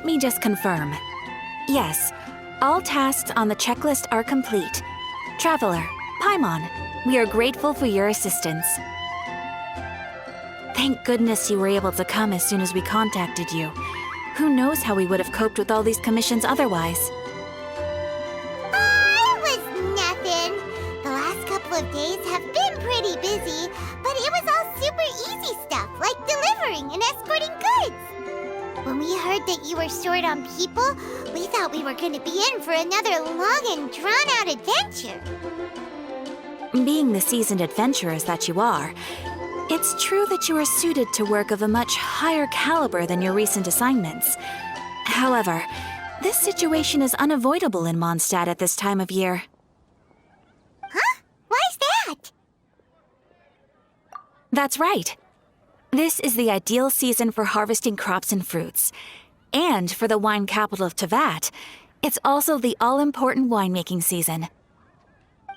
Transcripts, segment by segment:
Let me just confirm. Yes, all tasks on the checklist are complete. Traveler, Paimon, we are grateful for your assistance. Thank goodness you were able to come as soon as we contacted you. Who knows how we would have coped with all these commissions otherwise? It was nothing. The last couple of days have been pretty busy, but it was all super easy stuff, like delivering and escorting goods. When we heard that you were short on people, we thought we were going to be in for another long and drawn-out adventure. Being the seasoned adventurers that you are, it's true that you are suited to work of a much higher caliber than your recent assignments. However, this situation is unavoidable in Mondstadt at this time of year. Huh? Why's that? That's right. This is the ideal season for harvesting crops and fruits. And for the wine capital of Teyvat, it's also the all-important winemaking season.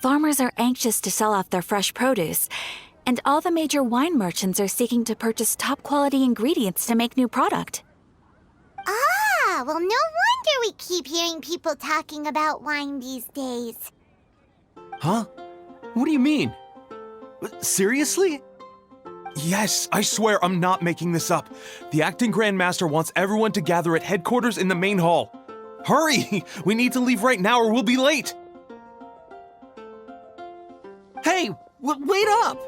Farmers are anxious to sell off their fresh produce, and all the major wine merchants are seeking to purchase top-quality ingredients to make new product. Ah, well, no wonder we keep hearing people talking about wine these days. Huh? What do you mean? Seriously? Yes, I swear I'm not making this up. The acting Grand Master wants everyone to gather at headquarters in the main hall. Hurry! We need to leave right now or we'll be late! Hey, wait up!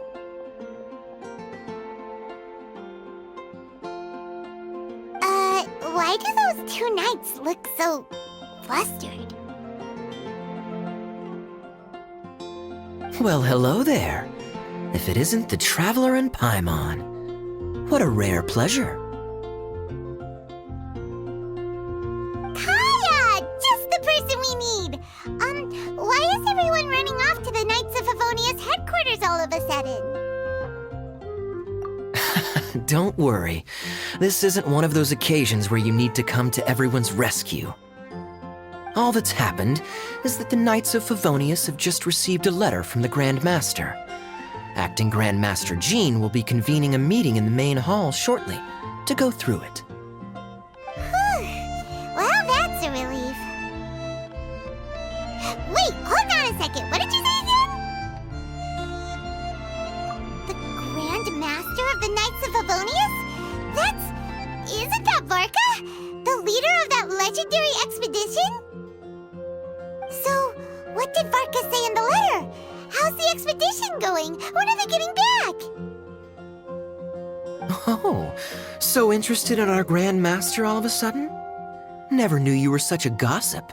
Why do those two knights look so flustered? Well, hello there. If it isn't the Traveler and Paimon. What a rare pleasure. Kaya! Just the person we need! Why is everyone running off to the Knights of Favonia's headquarters all of a sudden? Don't worry. This isn't one of those occasions where you need to come to everyone's rescue. All that's happened is that the Knights of Favonius have just received a letter from the Grand Master. Acting Grand Master Jean will be convening a meeting in the main hall shortly to go through it. Well, that's a relief. Wait, hold on a second. What did you say again? The Grand Master of the Knights of Favonius? Isn't that Varka? The leader of that legendary expedition? So, what did Varka say in the letter? How's the expedition going? When are they getting back? Oh, so interested in our Grand Master all of a sudden? Never knew you were such a gossip.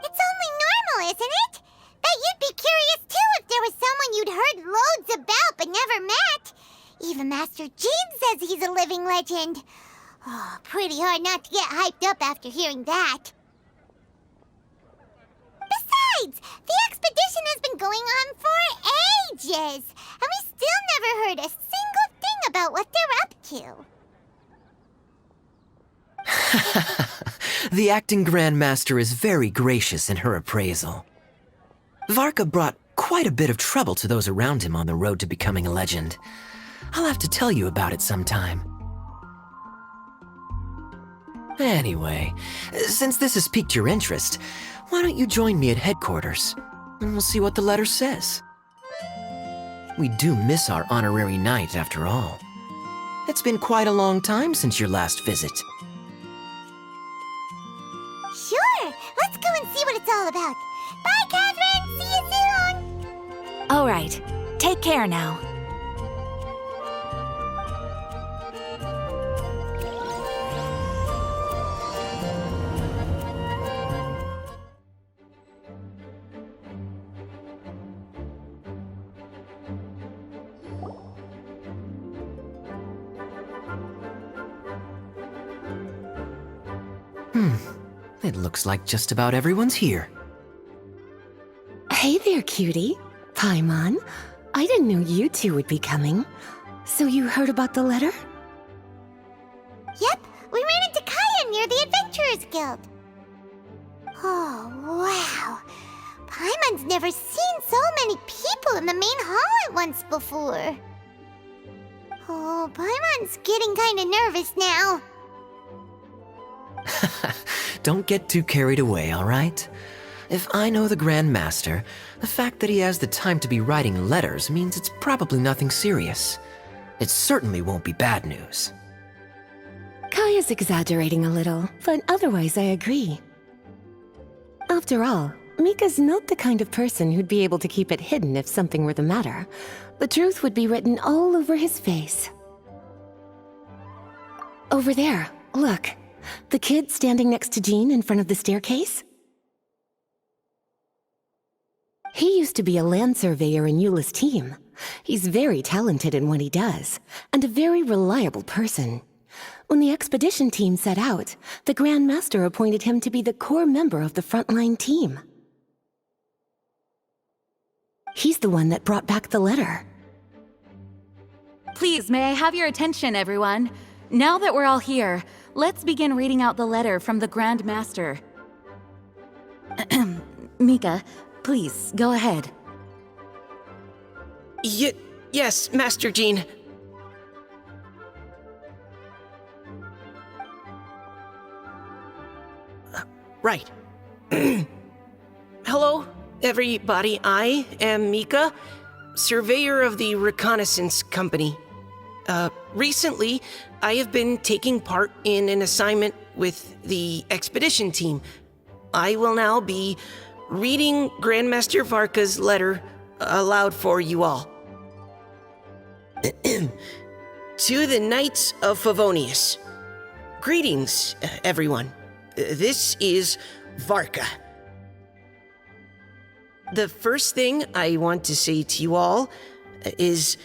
It's only normal, isn't it? Bet you'd be curious too if there was someone you'd heard loads about but never met. Even Master Jean says he's a living legend. Oh, pretty hard not to get hyped up after hearing that. Besides, the expedition has been going on for ages, and we still never heard a single thing about what they're up to. The acting Grand Master is very gracious in her appraisal. Varka brought quite a bit of trouble to those around him on the road to becoming a legend. I'll have to tell you about it sometime. Anyway, since this has piqued your interest, why don't you join me at headquarters, and we'll see what the letter says. We do miss our honorary knight, after all. It's been quite a long time since your last visit. Sure, let's go and see what it's all about. Bye, Catherine! See you soon! All right, take care now. It looks like just about everyone's here. Hey there, cutie. Paimon, I didn't know you two would be coming. So you heard about the letter? Yep, we ran into Kaya near the Adventurers Guild. Oh, wow. Paimon's never seen so many people in the main hall at once before. Oh, Paimon's getting kinda nervous now. Don't get too carried away, all right? If I know the Grand Master, the fact that he has the time to be writing letters means it's probably nothing serious. It certainly won't be bad news. Kai is exaggerating a little, but otherwise I agree. After all, Mika's not the kind of person who'd be able to keep it hidden if something were the matter. The truth would be written all over his face. Over there, look. The kid standing next to Jean in front of the staircase? He used to be a land surveyor in Eula's team. He's very talented in what he does, and a very reliable person. When the expedition team set out, the Grand Master appointed him to be the core member of the frontline team. He's the one that brought back the letter. Please, may I have your attention, everyone? Now that we're all here, let's begin reading out the letter from the Grand Master. Mika, please, go ahead. Yes, Master Jean. Right. Hello, everybody. I am Mika, surveyor of the Reconnaissance Company. Recently, I have been taking part in an assignment with the expedition team. I will now be reading Grandmaster Varka's letter aloud for you all. To the Knights of Favonius. Greetings, everyone. This is Varka. The first thing I want to say to you all is,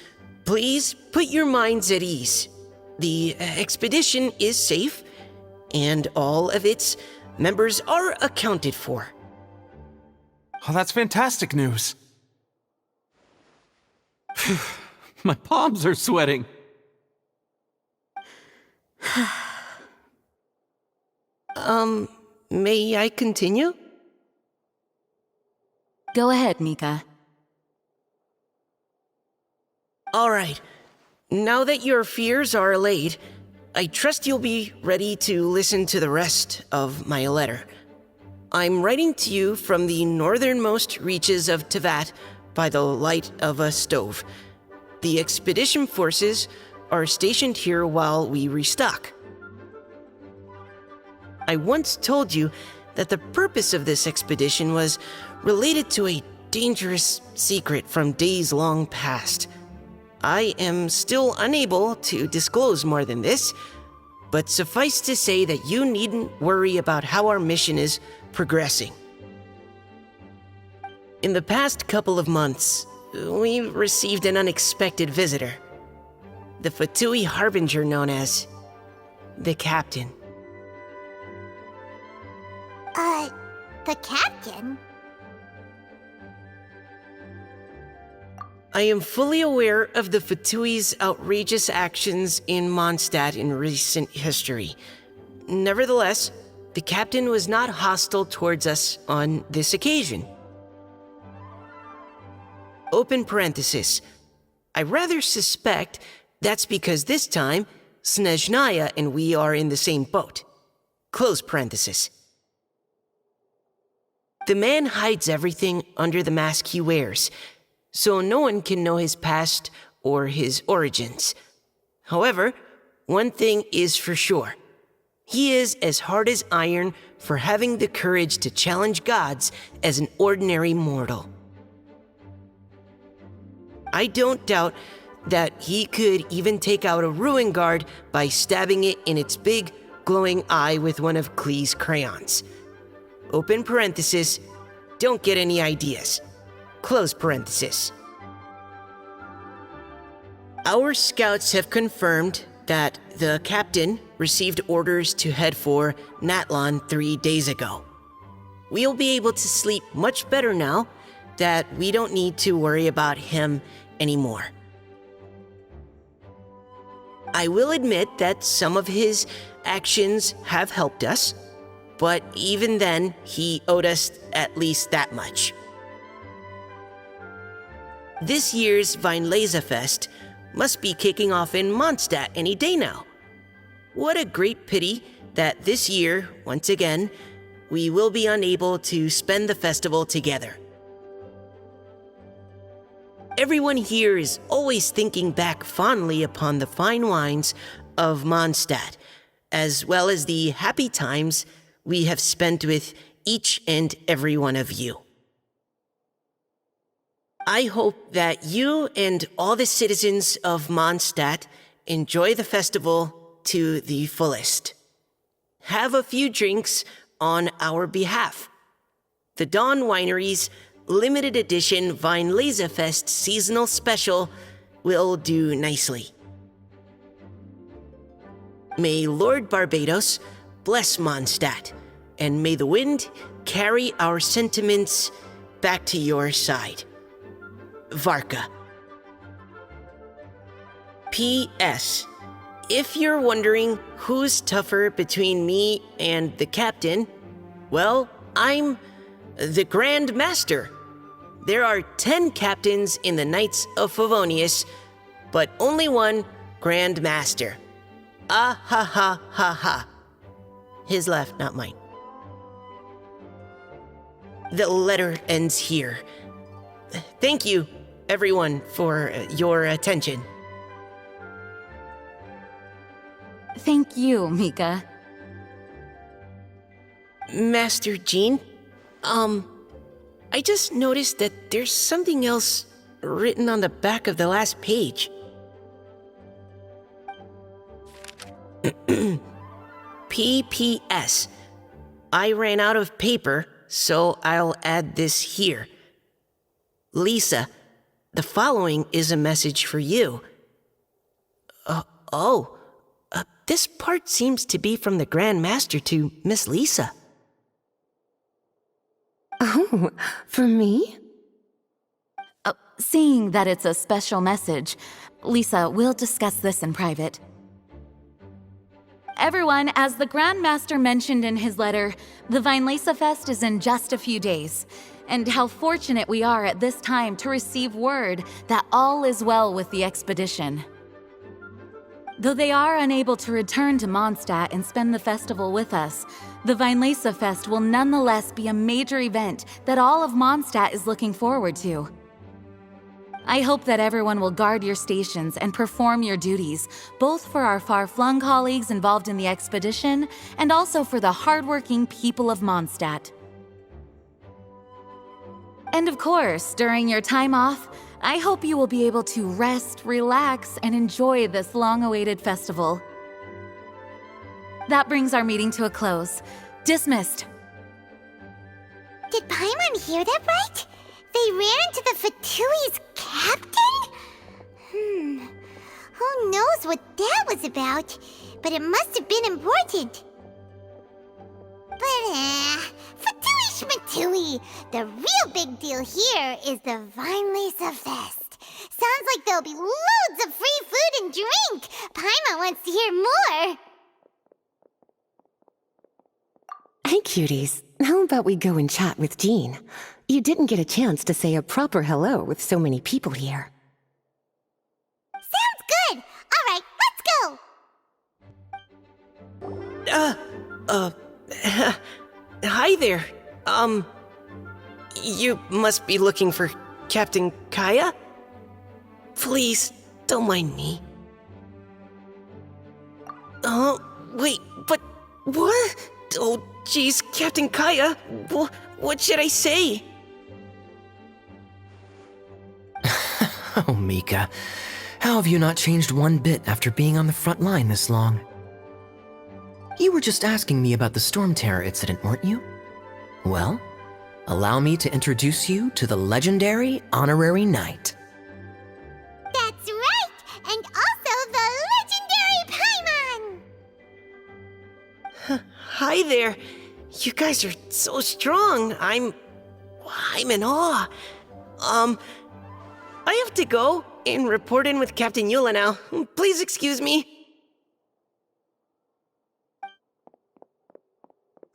please put your minds at ease. The expedition is safe, and all of its members are accounted for. Oh, that's fantastic news. My palms are sweating. May I continue? Go ahead, Mika. All right. Now that your fears are allayed, I trust you'll be ready to listen to the rest of my letter. I'm writing to you from the northernmost reaches of Tevat by the light of a stove. The expedition forces are stationed here while we restock. I once told you that the purpose of this expedition was related to a dangerous secret from days long past. I am still unable to disclose more than this, but suffice to say that you needn't worry about how our mission is progressing. In the past couple of months, we received an unexpected visitor. The Fatui Harbinger known as the Captain. The captain? I am fully aware of the Fatui's outrageous actions in Mondstadt in recent history. Nevertheless, the captain was not hostile towards us on this occasion. Open parenthesis. I rather suspect that's because this time, Snezhnaya and we are in the same boat. Close parenthesis. The man hides everything under the mask he wears, so no one can know his past or his origins. However, one thing is for sure. He is as hard as iron for having the courage to challenge gods as an ordinary mortal. I don't doubt that he could even take out a ruin guard by stabbing it in its big, glowing eye with one of Klee's crayons. Open parenthesis, don't get any ideas. Close parenthesis. Our scouts have confirmed that the captain received orders to head for Natlon 3 days ago. We'll be able to sleep much better now that we don't need to worry about him anymore. I will admit that some of his actions have helped us, but even then, he owed us at least that much. This year's Weinlesefest must be kicking off in Mondstadt any day now. What a great pity that this year, once again, we will be unable to spend the festival together. Everyone here is always thinking back fondly upon the fine wines of Mondstadt, as well as the happy times we have spent with each and every one of you. I hope that you and all the citizens of Mondstadt enjoy the festival to the fullest. Have a few drinks on our behalf. The Dawn Winery's limited edition Weinlesefest seasonal special will do nicely. May Lord Barbados bless Mondstadt, and may the wind carry our sentiments back to your side. Varka. P.S. If you're wondering who's tougher between me and the captain, well, I'm the Grand Master. There are 10 captains in the Knights of Favonius, but only one Grand Master. Ah ha ha ha ha. His laugh, not mine. The letter ends here. Thank you, everyone, for your attention. Thank you, Mika. Master Jean, I just noticed that there's something else written on the back of the last page. P.P.S. I ran out of paper, so I'll add this here. Lisa, the following is a message for you. This part seems to be from the Grand Master to Miss Lisa. Oh, for me? Seeing that it's a special message, Lisa, we'll discuss this in private. Everyone, as the Grand Master mentioned in his letter, the Weinlesefest is in just a few days. And how fortunate we are at this time to receive word that all is well with the expedition. Though they are unable to return to Mondstadt and spend the festival with us, the Weinlesefest will nonetheless be a major event that all of Mondstadt is looking forward to. I hope that everyone will guard your stations and perform your duties, both for our far-flung colleagues involved in the expedition and also for the hardworking people of Mondstadt. And of course, during your time off, I hope you will be able to rest, relax, and enjoy this long-awaited festival. That brings our meeting to a close. Dismissed. Did Paimon hear that right? They ran into the Fatui's captain? Who knows what that was about? But it must have been important. But, Fatui Schmatui, the real big deal here is the Weinlesefest. Sounds like there'll be loads of free food and drink. Paimon wants to hear more. Hey, cuties. How about we go and chat with Jean? You didn't get a chance to say a proper hello with so many people here. Sounds good. All right, let's go. Hi there. You must be looking for Captain Kaya? Please, don't mind me. Oh, wait, but what? Oh, jeez, Captain Kaya, what should I say? Oh, Mika, how have you not changed one bit after being on the front line this long? You were just asking me about the Storm Terror incident, weren't you? Well, allow me to introduce you to the legendary Honorary Knight. That's right, and also the legendary Paimon. Hi there. You guys are so strong. I'm in awe. I have to go and report in with Captain Eula now. Please excuse me.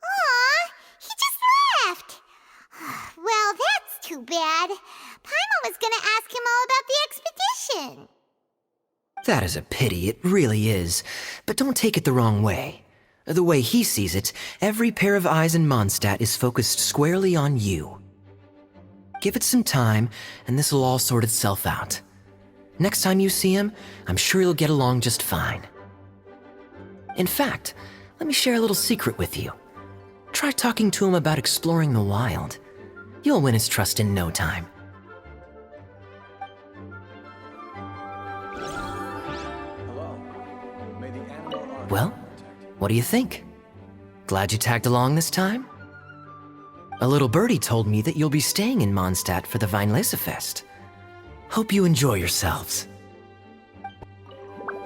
Aw, he just left. Well, that's too bad. Paimon was gonna ask him all about the expedition. That is a pity, it really is. But don't take it the wrong way. The way he sees it, every pair of eyes in Mondstadt is focused squarely on you. Give it some time, and this will all sort itself out. Next time you see him, I'm sure you'll get along just fine. In fact, let me share a little secret with you. Try talking to him about exploring the wild. You'll win his trust in no time. Well, what do you think? Glad you tagged along this time? A little birdie told me that you'll be staying in Mondstadt for the Weinlesefest. Hope you enjoy yourselves.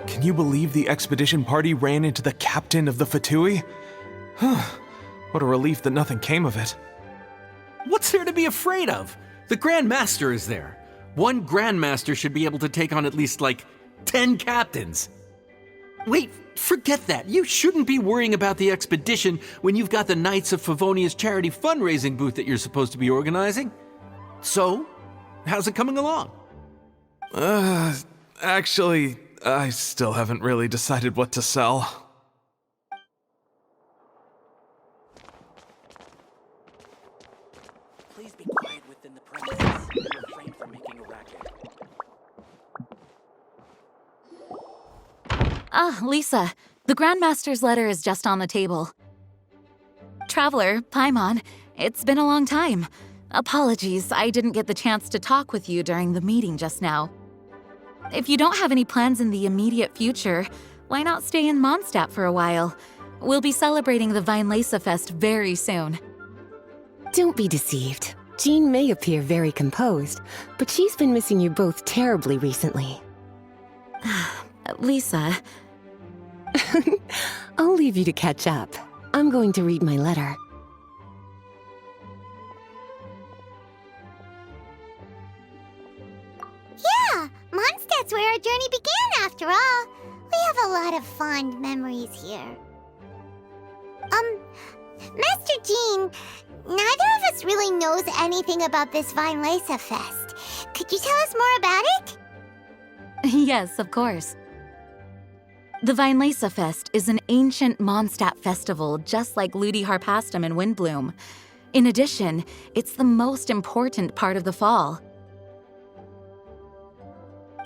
Can you believe the expedition party ran into the captain of the Fatui? What a relief that nothing came of it. What's there to be afraid of? The Grand Master is there. One Grand Master should be able to take on at least, 10 captains. Wait, forget that. You shouldn't be worrying about the expedition when you've got the Knights of Favonia's charity fundraising booth that you're supposed to be organizing. So, how's it coming along? Actually, I still haven't really decided what to sell. Please be quiet within the premises and refrain from making a racket. Ah, Lisa, the Grandmaster's letter is just on the table. Traveler, Paimon, it's been a long time. Apologies, I didn't get the chance to talk with you during the meeting just now. If you don't have any plans in the immediate future, why not stay in Mondstadt for a while? We'll be celebrating the Weinlesefest very soon. Don't be deceived. Jean may appear very composed, but she's been missing you both terribly recently. Lisa, I'll leave you to catch up. I'm going to read my letter. Yeah, Mondstadt's where our journey began after all. We have a lot of fond memories here. Master Jean, neither of us really knows anything about this Weinlesefest. Could you tell us more about it? yes, of course. The Weinlesefest is an ancient Mondstadt festival just like Ludi Harpastum and Windbloom. In addition, it's the most important part of the fall.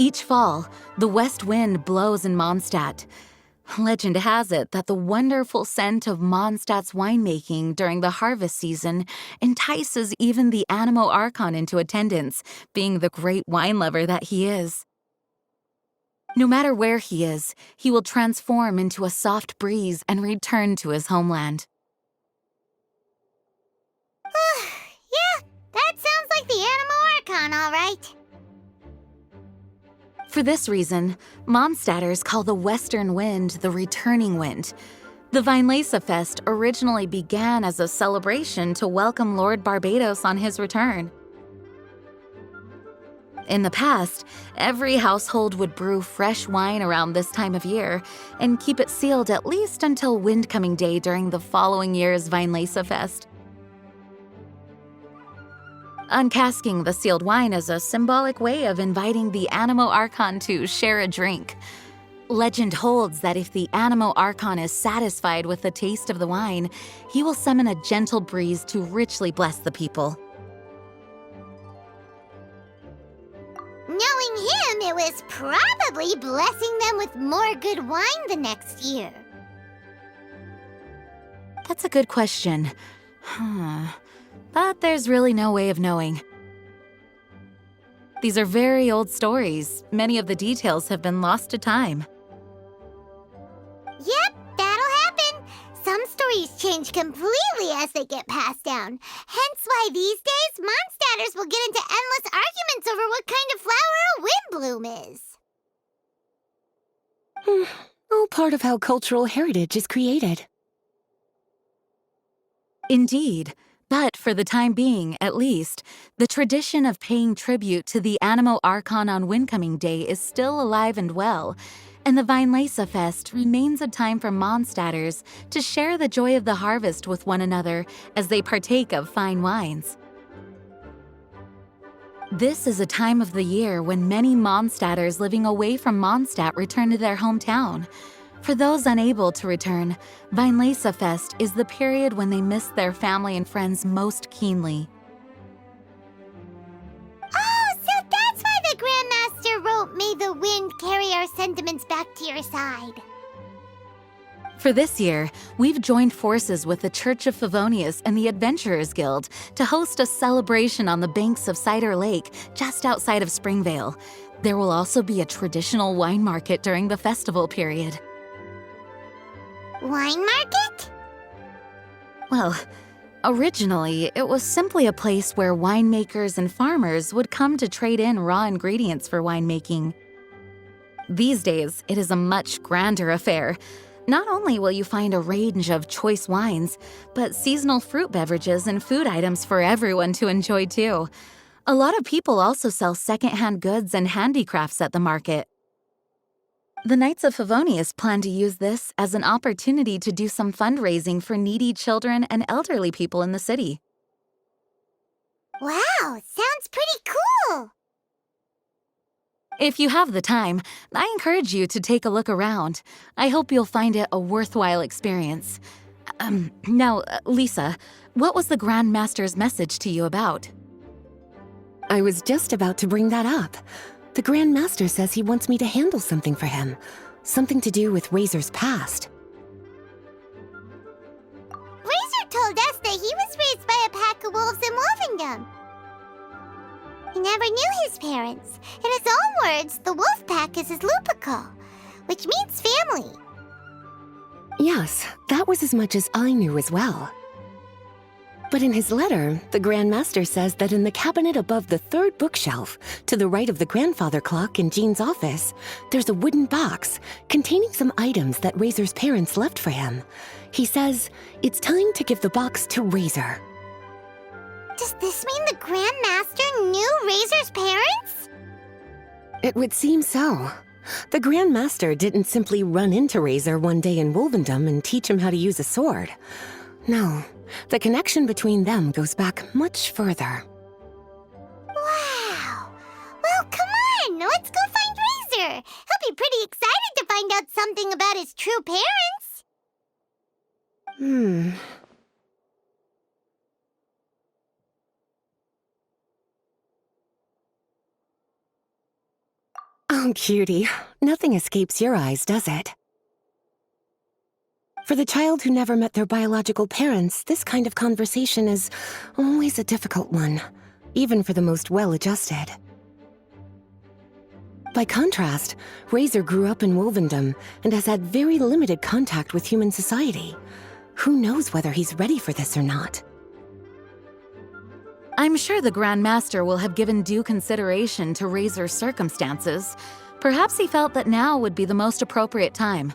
Each fall, the west wind blows in Mondstadt. Legend has it that the wonderful scent of Mondstadt's winemaking during the harvest season entices even the Animo Archon into attendance, being the great wine lover that he is. No matter where he is, he will transform into a soft breeze and return to his homeland. Yeah, that sounds like the Animo Archon, all right. For this reason, Mondstadters call the western wind the returning wind. The Weinlesefest originally began as a celebration to welcome Lord Barbados on his return. In the past, every household would brew fresh wine around this time of year and keep it sealed at least until Windcoming Day during the following year's Weinlesefest. Uncasking the sealed wine is a symbolic way of inviting the Animo Archon to share a drink. Legend holds that if the Animo Archon is satisfied with the taste of the wine, he will summon a gentle breeze to richly bless the people. Knowing him, it was probably blessing them with more good wine the next year. That's a good question. But there's really no way of knowing. These are very old stories. Many of the details have been lost to time. Yep, that'll happen. Some stories change completely as they get passed down. Hence why these days, Mondstadters will get into endless arguments over what kind of flower a Windbloom is. All part of how cultural heritage is created. Indeed. But for the time being, at least, the tradition of paying tribute to the Animo Archon on Windcoming Day is still alive and well, and the Weinlesefest remains a time for Mondstadters to share the joy of the harvest with one another as they partake of fine wines. This is a time of the year when many Mondstadters living away from Mondstadt return to their hometown. For those unable to return, Weinlese Fest is the period when they miss their family and friends most keenly. Oh, so that's why the Grandmaster wrote, "May the wind carry our sentiments back to your side." For this year, we've joined forces with the Church of Favonius and the Adventurers Guild to host a celebration on the banks of Cider Lake, just outside of Springvale. There will also be a traditional wine market during the festival period. Wine market? Well, originally, it was simply a place where winemakers and farmers would come to trade in raw ingredients for winemaking. These days, it is a much grander affair. Not only will you find a range of choice wines, but seasonal fruit beverages and food items for everyone to enjoy too. A lot of people also sell secondhand goods and handicrafts at the market. The Knights of Favonius plan to use this as an opportunity to do some fundraising for needy children and elderly people in the city. Wow, sounds pretty cool. If you have the time, I encourage you to take a look around. I hope you'll find it a worthwhile experience. Now, Lisa, what was the Grand Master's message to you about? I was just about to bring that up. The Grand Master says he wants me to handle something for him. Something to do with Razor's past. Razor told us that he was raised by a pack of wolves in Wolvendom. He never knew his parents. In his own words, the wolf pack is his lupico, which means family. Yes, that was as much as I knew as well. But in his letter, the Grand Master says that in the cabinet above the third bookshelf, to the right of the grandfather clock in Jean's office, there's a wooden box containing some items that Razor's parents left for him. He says it's time to give the box to Razor. Does this mean the Grand Master knew Razor's parents? It would seem so. The Grand Master didn't simply run into Razor one day in Wolvendom and teach him how to use a sword. No, the connection between them goes back much further. Wow! Well, come on! Let's go find Razor! He'll be pretty excited to find out something about his true parents! Oh, cutie. Nothing escapes your eyes, does it? For the child who never met their biological parents, this kind of conversation is always a difficult one, even for the most well-adjusted. By contrast, Razor grew up in Wolvendom and has had very limited contact with human society. Who knows whether he's ready for this or not? I'm sure the Grand Master will have given due consideration to Razor's circumstances. Perhaps he felt that now would be the most appropriate time.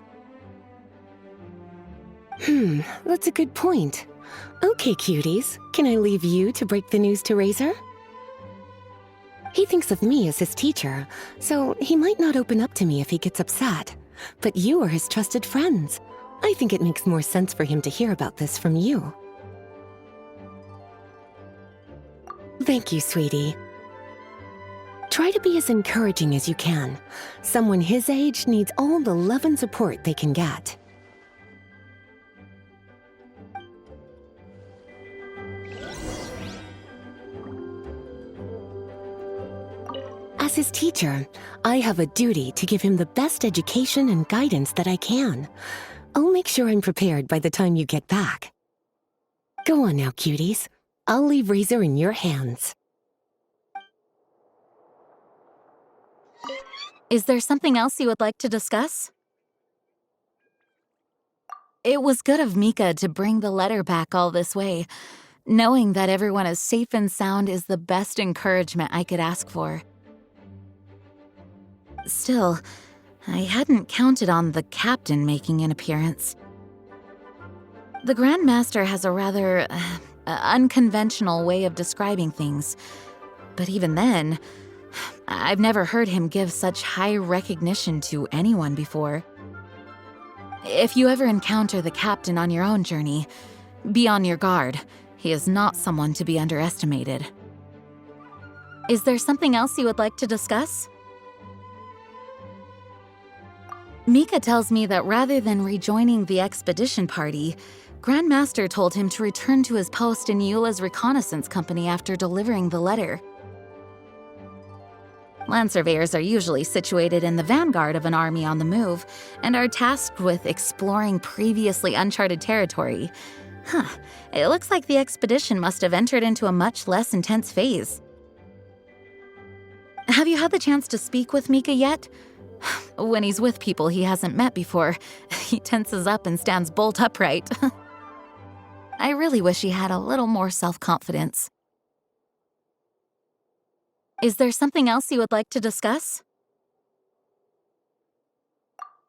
That's a good point. Okay, cuties, can I leave you to break the news to Razor? He thinks of me as his teacher, so he might not open up to me if he gets upset. But you are his trusted friends. I think it makes more sense for him to hear about this from you. Thank you, sweetie. Try to be as encouraging as you can. Someone his age needs all the love and support they can get. As his teacher, I have a duty to give him the best education and guidance that I can. I'll make sure I'm prepared by the time you get back. Go on now, cuties. I'll leave Razor in your hands. Is there something else you would like to discuss? It was good of Mika to bring the letter back all this way. Knowing that everyone is safe and sound is the best encouragement I could ask for. Still, I hadn't counted on the captain making an appearance. The Grand Master has a rather unconventional way of describing things, but even then, I've never heard him give such high recognition to anyone before. If you ever encounter the captain on your own journey, be on your guard. He is not someone to be underestimated. Is there something else you would like to discuss? Mika tells me that rather than rejoining the expedition party, Grandmaster told him to return to his post in Eula's reconnaissance company after delivering the letter. Land surveyors are usually situated in the vanguard of an army on the move and are tasked with exploring previously uncharted territory. It looks like the expedition must have entered into a much less intense phase. Have you had the chance to speak with Mika yet? When he's with people he hasn't met before, he tenses up and stands bolt upright. I really wish he had a little more self-confidence. Is there something else you would like to discuss?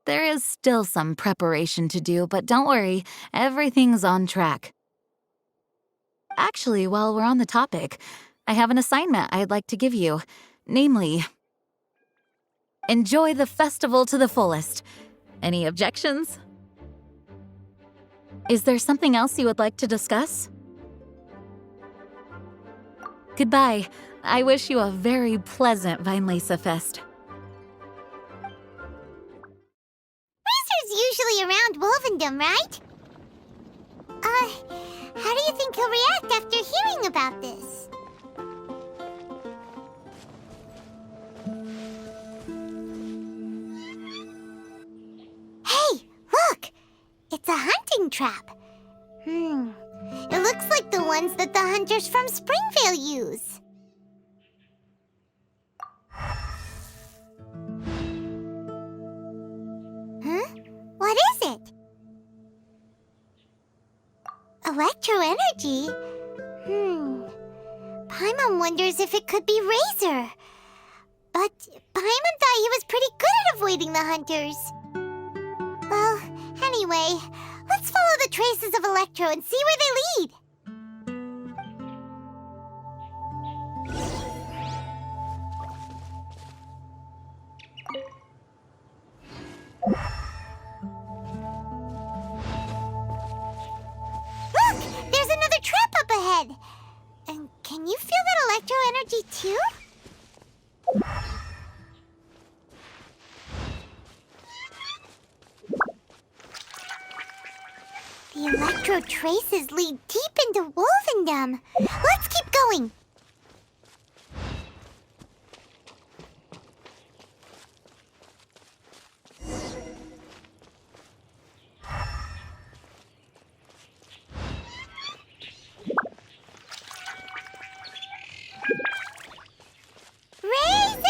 There is still some preparation to do, but don't worry, everything's on track. Actually, while we're on the topic, I have an assignment I'd like to give you. Namely, enjoy the festival to the fullest. Any objections? Is there something else you would like to discuss? Goodbye. I wish you a very pleasant Vinelasa Fest. Razor's usually around Wolvendom, right? How do you think he'll react after hearing about this? Hey, look! It's a hunting trap. It looks like the ones that the hunters from Springvale use. Huh? What is it? Electro energy? Paimon wonders if it could be Razor. But Paimon thought he was pretty good at avoiding the hunters. Well, anyway, let's follow the traces of Electro and see where they lead. Look! There's another trap up ahead! And can you feel that electro energy too? The electro traces lead deep into Wolvendom. Let's keep going! Razor!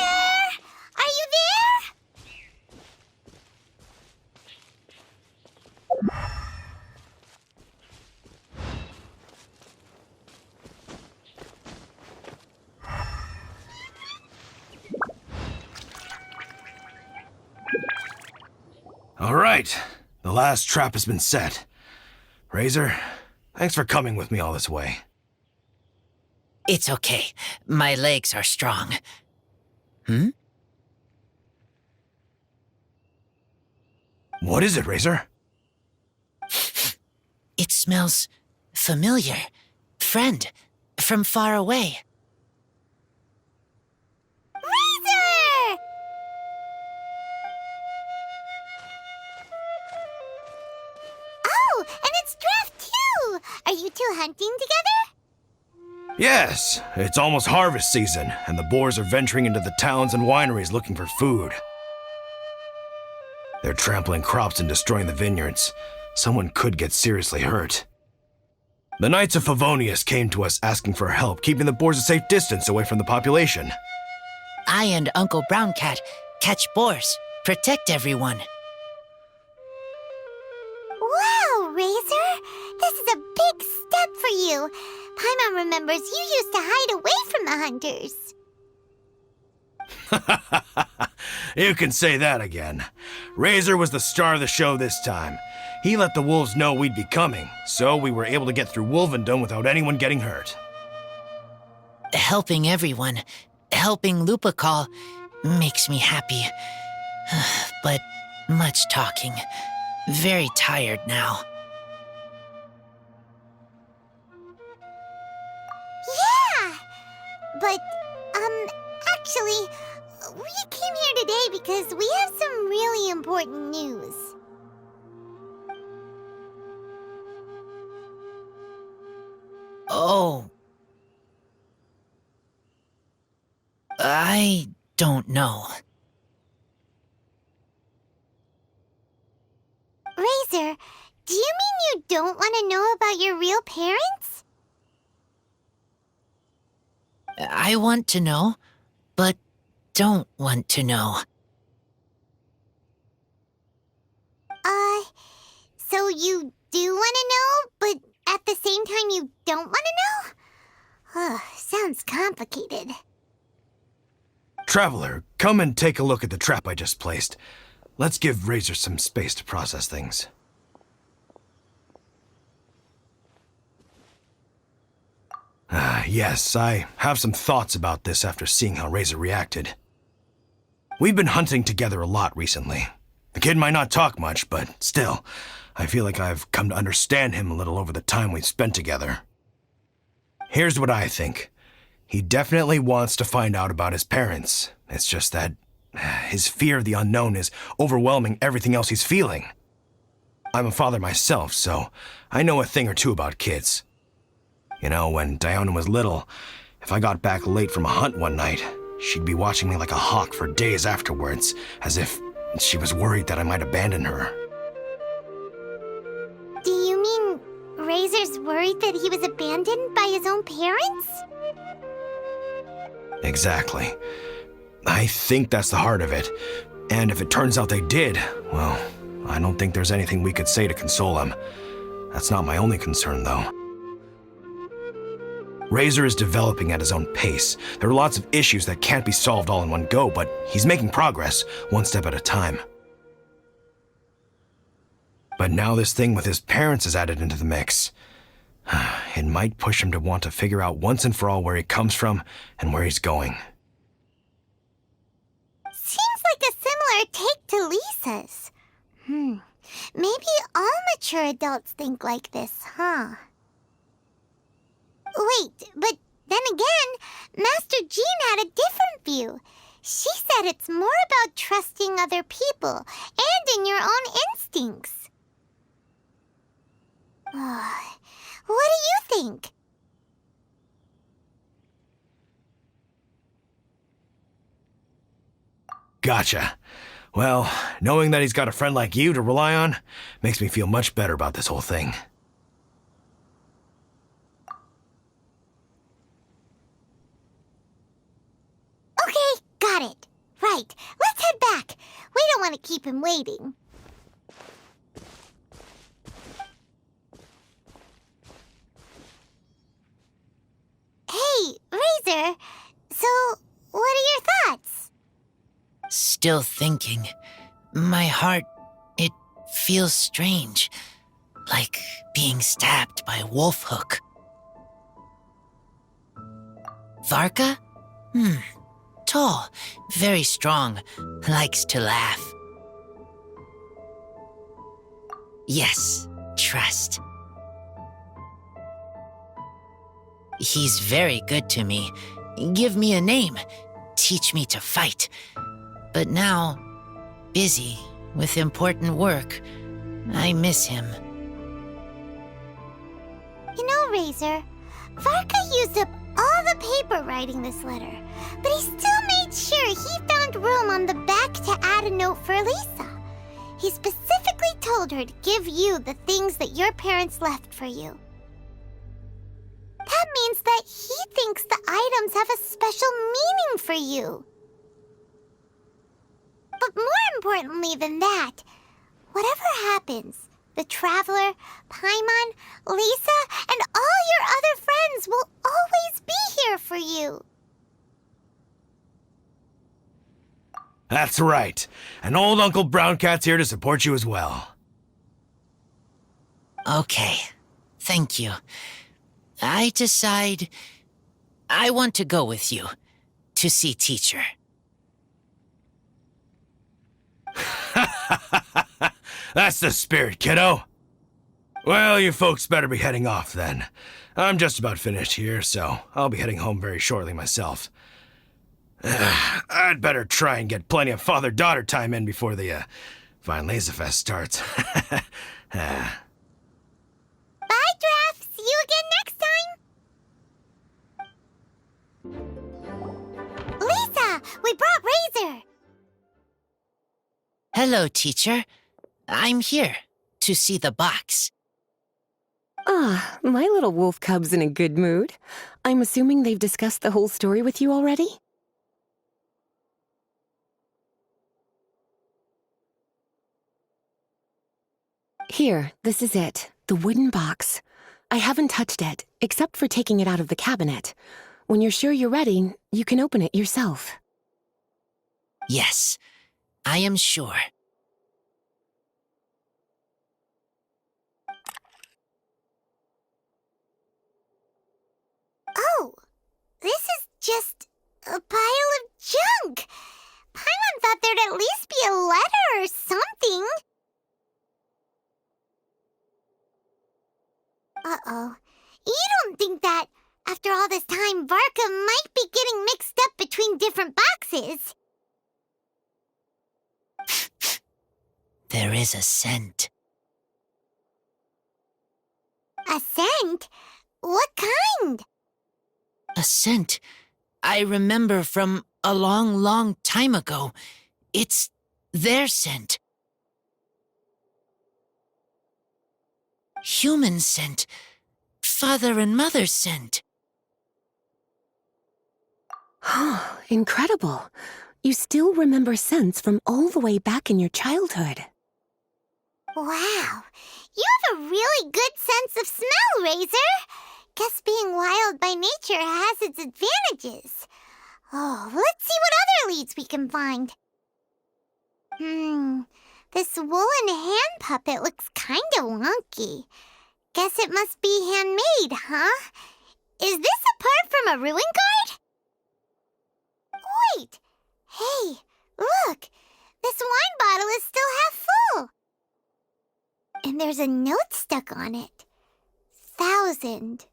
Are you there? All right, the last trap has been set. Razor, thanks for coming with me all this way. It's okay. My legs are strong. What is it, Razor? It smells familiar. Friend, from far away. Razor! Oh, and it's Draft too! Are you two hunting together? Yes, it's almost harvest season, and the boars are venturing into the towns and wineries looking for food. They're trampling crops and destroying the vineyards. Someone could get seriously hurt. The Knights of Favonius came to us asking for help, keeping the boars a safe distance away from the population. I and Uncle Brown Cat catch boars, protect everyone. Wow, Razor! This is a big step for you. Paimon remembers you used to hide away from the hunters. You can say that again. Razor was the star of the show this time. He let the wolves know we'd be coming, so we were able to get through Wolvendom without anyone getting hurt. Helping everyone, helping Lupical, makes me happy. But much talking. Very tired now. Yeah! But, actually, we came here today because we have some really important news. Oh. I don't know. Razor, do you mean you don't want to know about your real parents? I want to know, but don't want to know. So you do want to know, but at the same time you don't want to know? Sounds complicated. Traveler, come and take a look at the trap I just placed. Let's give Razor some space to process things. Yes, I have some thoughts about this after seeing how Razor reacted. We've been hunting together a lot recently. The kid might not talk much, but still, I feel like I've come to understand him a little over the time we've spent together. Here's what I think. He definitely wants to find out about his parents. It's just that his fear of the unknown is overwhelming everything else he's feeling. I'm a father myself, so I know a thing or two about kids. You know, when Diona was little, if I got back late from a hunt one night, she'd be watching me like a hawk for days afterwards, as if she was worried that I might abandon her. Do you mean Razor's worried that he was abandoned by his own parents? Exactly. I think that's the heart of it. And if it turns out they did, well, I don't think there's anything we could say to console him. That's not my only concern, though. Razor is developing at his own pace. There are lots of issues that can't be solved all in one go, but he's making progress, one step at a time. But now this thing with his parents is added into the mix. It might push him to want to figure out once and for all where he comes from and where he's going. Seems like a similar take to Lisa's. Maybe all mature adults think like this, huh? Wait, but then again, Master Jean had a different view. She said it's more about trusting other people and in your own instincts. What do you think? Gotcha. Well, knowing that he's got a friend like you to rely on makes me feel much better about this whole thing. Okay, got it. Right, let's head back. We don't want to keep him waiting. Hey, Razor. So, what are your thoughts? Still thinking. My heart, it feels strange. Like being stabbed by a wolf hook. Varka? Tall, very strong, likes to laugh. Yes, trust. He's very good to me. Give me a name. Teach me to fight. But now, busy with important work, I miss him. You know, Razor, Varka used up all the paper writing this letter, but he still made sure he found room on the back to add a note for Lisa. He specifically told her to give you the things that your parents left for you. That means that he thinks the items have a special meaning for you. But more importantly than that, whatever happens, the Traveler, Paimon, Lisa, and all your other friends will always be here for you. That's right. And old Uncle Brown Cat's here to support you as well. Okay, thank you. I decide I want to go with you to see teacher. That's the spirit, kiddo. Well, you folks better be heading off then. I'm just about finished here, so I'll be heading home very shortly myself. I'd better try and get plenty of father-daughter time in before the Vine Laserfest starts. Ah. Bye, Draft. See you again next time. Lisa, we brought Razor. Hello, teacher. I'm here to see the box. Ah, my little wolf cub's in a good mood. I'm assuming they've discussed the whole story with you already? Here, this is it, the wooden box. I haven't touched it, except for taking it out of the cabinet. When you're sure you're ready, you can open it yourself. Yes, I am sure. Oh, this is just a pile of junk. Paimon thought there'd at least be a letter or something. Uh-oh. You don't think that, after all this time, Varka might be getting mixed up between different boxes? There is a scent. A scent? What kind? A scent I remember from a long, long time ago. It's their scent. Human scent. Father and mother scent. Oh, incredible. You still remember scents from all the way back in your childhood. Wow. You have a really good sense of smell, Razor. Guess being wild by nature has its advantages. Oh, let's see what other leads we can find. This woolen hand puppet looks kinda wonky. Guess it must be handmade, huh? Is this a part from a ruin guard? Wait! Hey, look! This wine bottle is still half full! And there's a note stuck on it. 1,000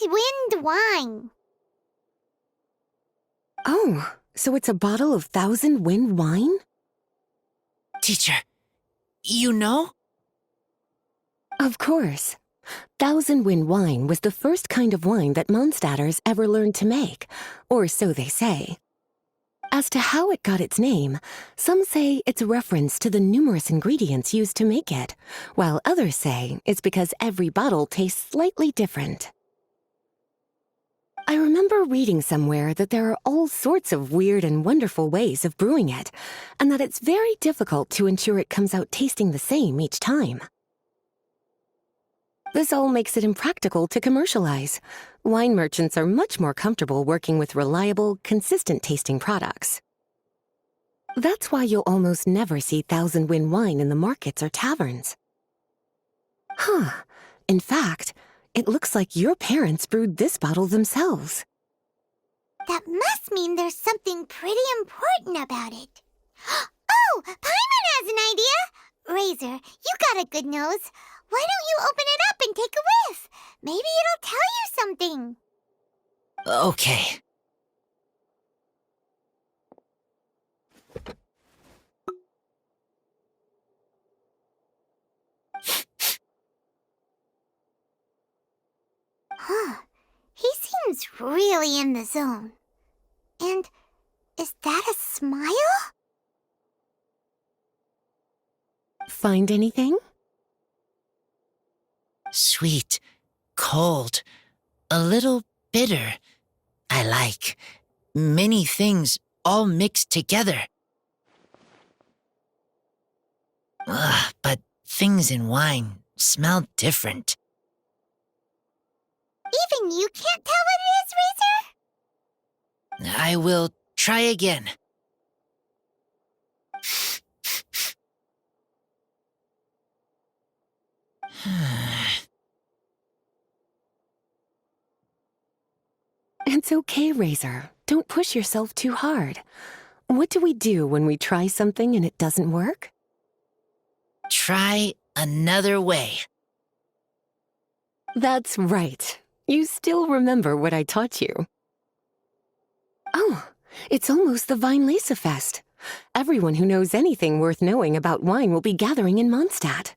wind wine. Oh, so it's a bottle of 1,000 wind wine? Teacher, you know? Of course. 1,000 wind wine was the first kind of wine that Mondstadters ever learned to make, or so they say. As to how it got its name, some say it's a reference to the numerous ingredients used to make it, while others say it's because every bottle tastes slightly different. I remember reading somewhere that there are all sorts of weird and wonderful ways of brewing it, and that it's very difficult to ensure it comes out tasting the same each time. This all makes it impractical to commercialize. Wine merchants are much more comfortable working with reliable, consistent-tasting products. That's why you'll almost never see 1,000 wind wine in the markets or taverns. Huh. In fact, it looks like your parents brewed this bottle themselves. That must mean there's something pretty important about it. Oh, Paimon has an idea! Razor, you got a good nose. Why don't you open it up and take a whiff? Maybe it'll tell you something. Okay. Huh. He seems really in the zone. And is that a smile? Find anything? Sweet, cold, a little bitter. I like many things all mixed together. But things in wine smell different. Even you can't tell what it is, Razor? I will try again. It's okay, Razor. Don't push yourself too hard. What do we do when we try something and it doesn't work? Try another way. That's right. You still remember what I taught you. Oh, it's almost the Vine Laserfest. Everyone who knows anything worth knowing about wine will be gathering in Mondstadt.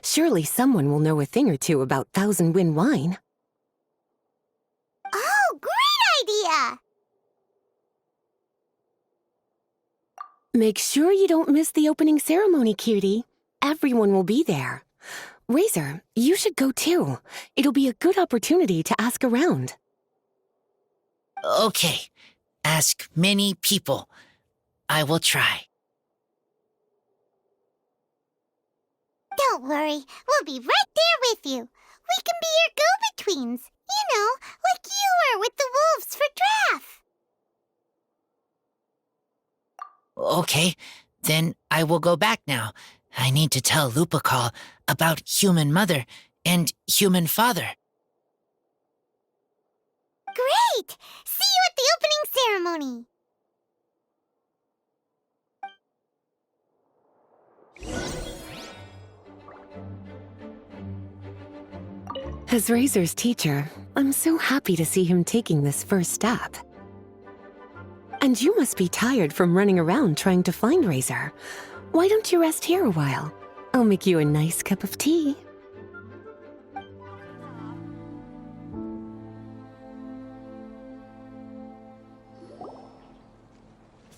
Surely someone will know a thing or two about Thousand Wind wine. Oh, great idea! Make sure you don't miss the opening ceremony, cutie. Everyone will be there. Razor, you should go too. It'll be a good opportunity to ask around. Okay. Ask many people. I will try. Don't worry, we'll be right there with you. We can be your go-betweens. You know, like you were with the wolves for Draff. Okay, then I will go back now. I need to tell Lupercal about Human Mother and Human Father. Great! See you at the opening ceremony. As Razor's teacher, I'm so happy to see him taking this first step. And you must be tired from running around trying to find Razor. Why don't you rest here a while? I'll make you a nice cup of tea.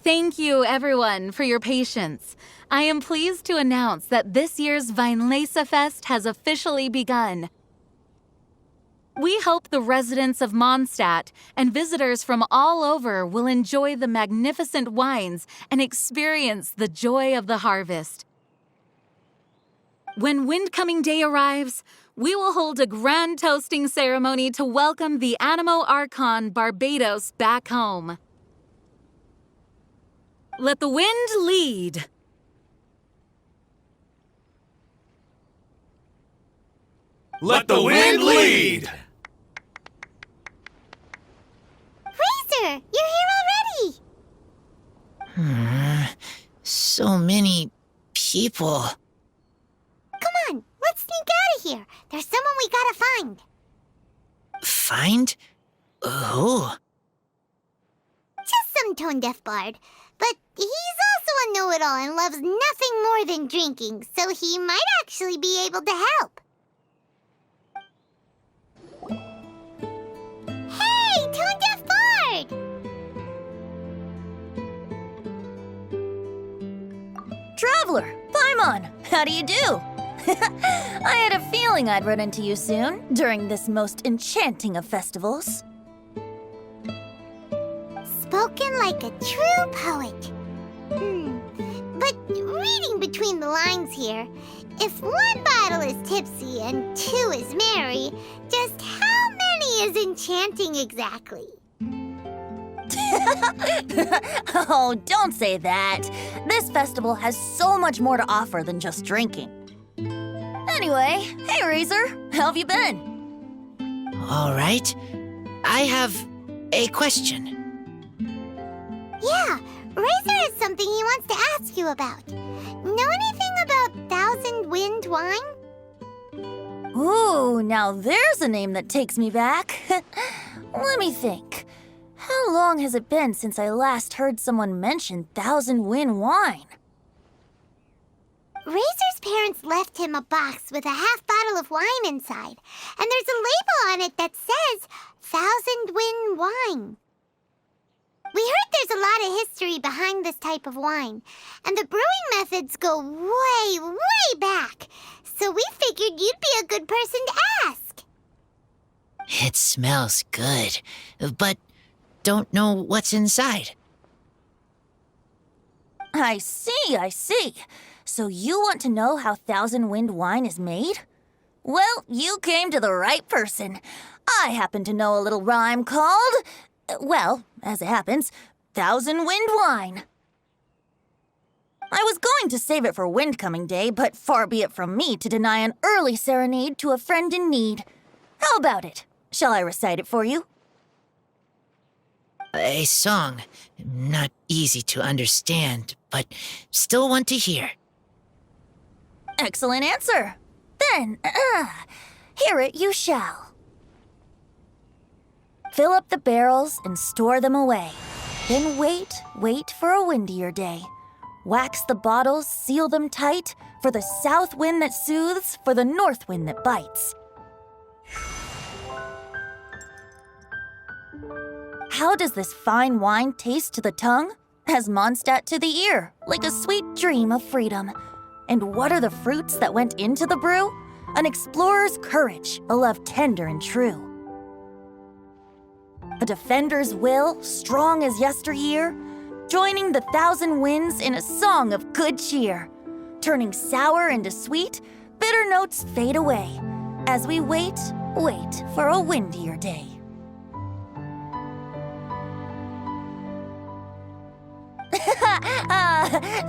Thank you, everyone, for your patience. I am pleased to announce that this year's Weinlese Fest has officially begun. We hope the residents of Mondstadt and visitors from all over will enjoy the magnificent wines and experience the joy of the harvest. When Windcoming Day arrives, we will hold a grand toasting ceremony to welcome the Animo Archon Barbados back home. Let the wind lead. Let the wind lead! Razor, you're here already. So many people. Come on, let's sneak out of here. There's someone we gotta find. Find? Who? Just some tone-deaf bard. But he's also a know-it-all and loves nothing more than drinking, so he might actually be able to help. Hey, tone-deaf bard! Traveler, Paimon, how do you do? I had a feeling I'd run into you soon, during this most enchanting of festivals. Spoken like a true poet. But reading between the lines here, if one bottle is tipsy and two is merry, just how many is enchanting exactly? Oh, don't say that. This festival has so much more to offer than just drinking. Anyway, hey Razor, how have you been? All right. I have a question. Yeah, Razor has something he wants to ask you about. Know anything about Thousand Wind wine? Ooh, now there's a name that takes me back. Let me think. How long has it been since I last heard someone mention Thousand Wind wine? Razor's parents left him a box with a half bottle of wine inside, and there's a label on it that says Thousand Wind wine. We heard there's a lot of history behind this type of wine, and the brewing methods go way, way back, so we figured you'd be a good person to ask. It smells good, but don't know what's inside. I see. So you want to know how Thousand Wind wine is made? Well, you came to the right person. I happen to know a little rhyme called, well, as it happens, Thousand Wind wine. I was going to save it for Windcoming Day, but far be it from me to deny an early serenade to a friend in need. How about it? Shall I recite it for you? A song. Not easy to understand, but still want to hear. Excellent answer. Then, hear it you shall. Fill up the barrels and store them away. Then wait for a windier day. Wax the bottles, seal them tight, for the south wind that soothes, for the north wind that bites. How does this fine wine taste to the tongue? As Mondstadt to the ear, like a sweet dream of freedom. And what are the fruits that went into the brew? An explorer's courage, a love tender and true. A defender's will, strong as yesteryear, joining the thousand winds in a song of good cheer. Turning sour into sweet, bitter notes fade away, as we wait for a windier day.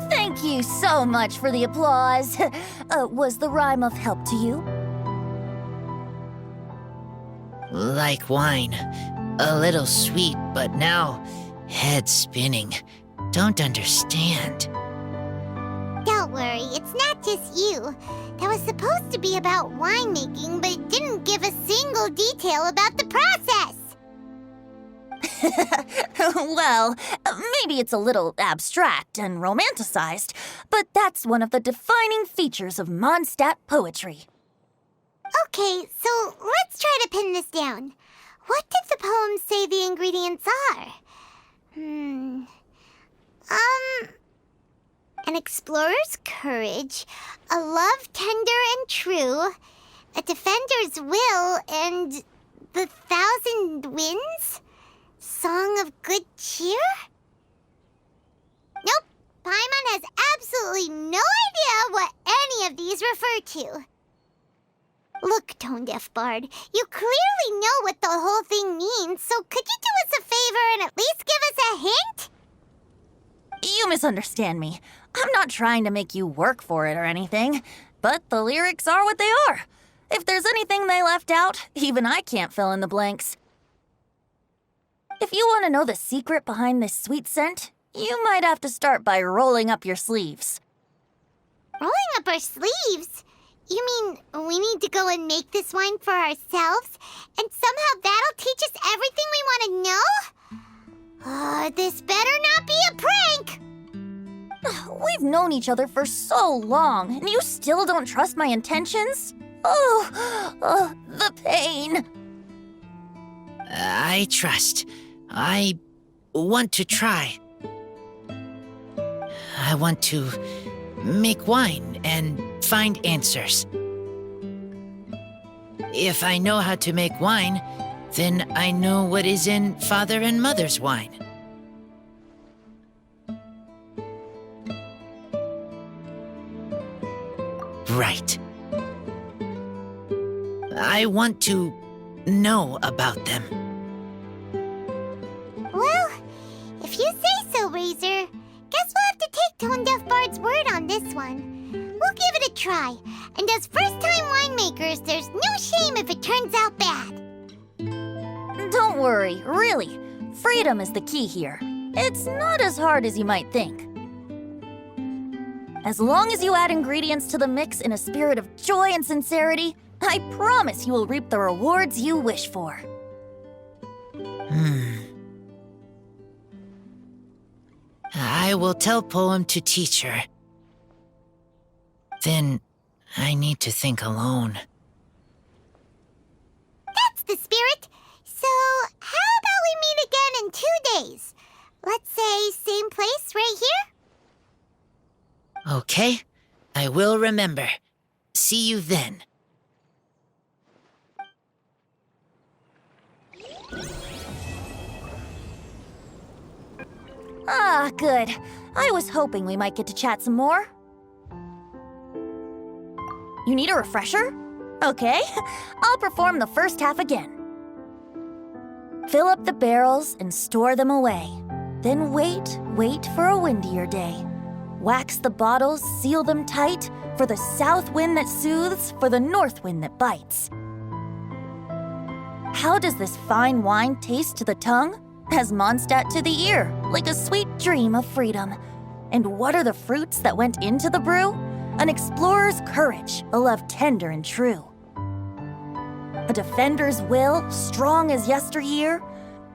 Thank you so much for the applause. Was the rhyme of help to you? Like wine, a little sweet, but now head spinning. Don't understand. Don't worry, it's not just you. That was supposed to be about winemaking, but it didn't give a single detail about the process. Well, maybe it's a little abstract and romanticized, but that's one of the defining features of Mondstadt poetry. Okay, so let's try to pin this down. What did the poem say the ingredients are? An explorer's courage, a love tender and true, a defender's will, and the thousand winds? Song of good cheer? Nope, Paimon has absolutely no idea what any of these refer to. Look, Tone-Deaf Bard, you clearly know what the whole thing means, so could you do us a favor and at least give us a hint? You misunderstand me. I'm not trying to make you work for it or anything, but the lyrics are what they are. If there's anything they left out, even I can't fill in the blanks. If you want to know the secret behind this sweet scent, you might have to start by rolling up your sleeves. Rolling up our sleeves? You mean we need to go and make this wine for ourselves, and somehow that'll teach us everything we want to know? This better not be a prank! We've known each other for so long, and you still don't trust my intentions? Oh, the pain. I trust. I want to try. I want to make wine and find answers. If I know how to make wine, then I know what is in Father and Mother's wine. Right. I want to know about them. Well, if you say so, Razor, guess we'll have to take Tone-Deaf Bard's word on this one. We'll give it a try, and as first-time winemakers, there's no shame if it turns out bad. Don't worry, really. Freedom is the key here. It's not as hard as you might think. As long as you add ingredients to the mix in a spirit of joy and sincerity, I promise you will reap the rewards you wish for. I will tell Poem to teach her. Then I need to think alone. That's the spirit. So, how about we meet again in 2 days? Let's say same place right here? Okay, I will remember. See you then. Ah, good. I was hoping we might get to chat some more. You need a refresher? Okay, I'll perform the first half again. Fill up the barrels and store them away. Then wait for a windier day. Wax the bottles, seal them tight, for the south wind that soothes, for the north wind that bites. How does this fine wine taste to the tongue? As Mondstadt to the ear, like a sweet dream of freedom. And what are the fruits that went into the brew? An explorer's courage, a love tender and true. A defender's will, strong as yesteryear,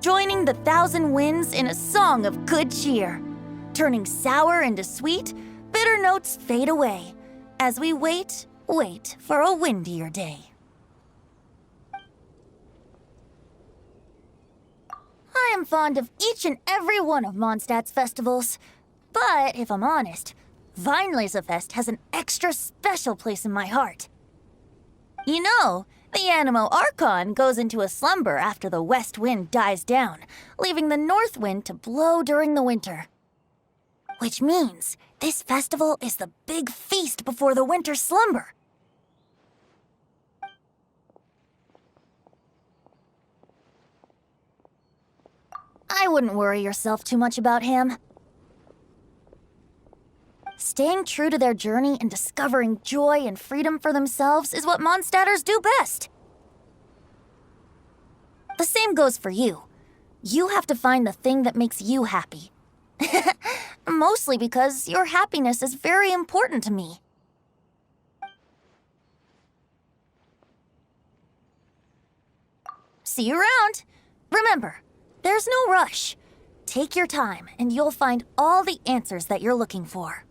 joining the thousand winds in a song of good cheer. Turning sour into sweet, bitter notes fade away as we wait for a windier day. I am fond of each and every one of Mondstadt's festivals, but if I'm honest, Weinlesefest has an extra special place in my heart. You know, the Animo Archon goes into a slumber after the west wind dies down, leaving the north wind to blow during the winter. Which means this festival is the big feast before the winter slumber. I wouldn't worry yourself too much about him. Staying true to their journey and discovering joy and freedom for themselves is what Mondstadters do best. The same goes for you. You have to find the thing that makes you happy. Mostly because your happiness is very important to me. See you around. Remember, there's no rush. Take your time and you'll find all the answers that you're looking for.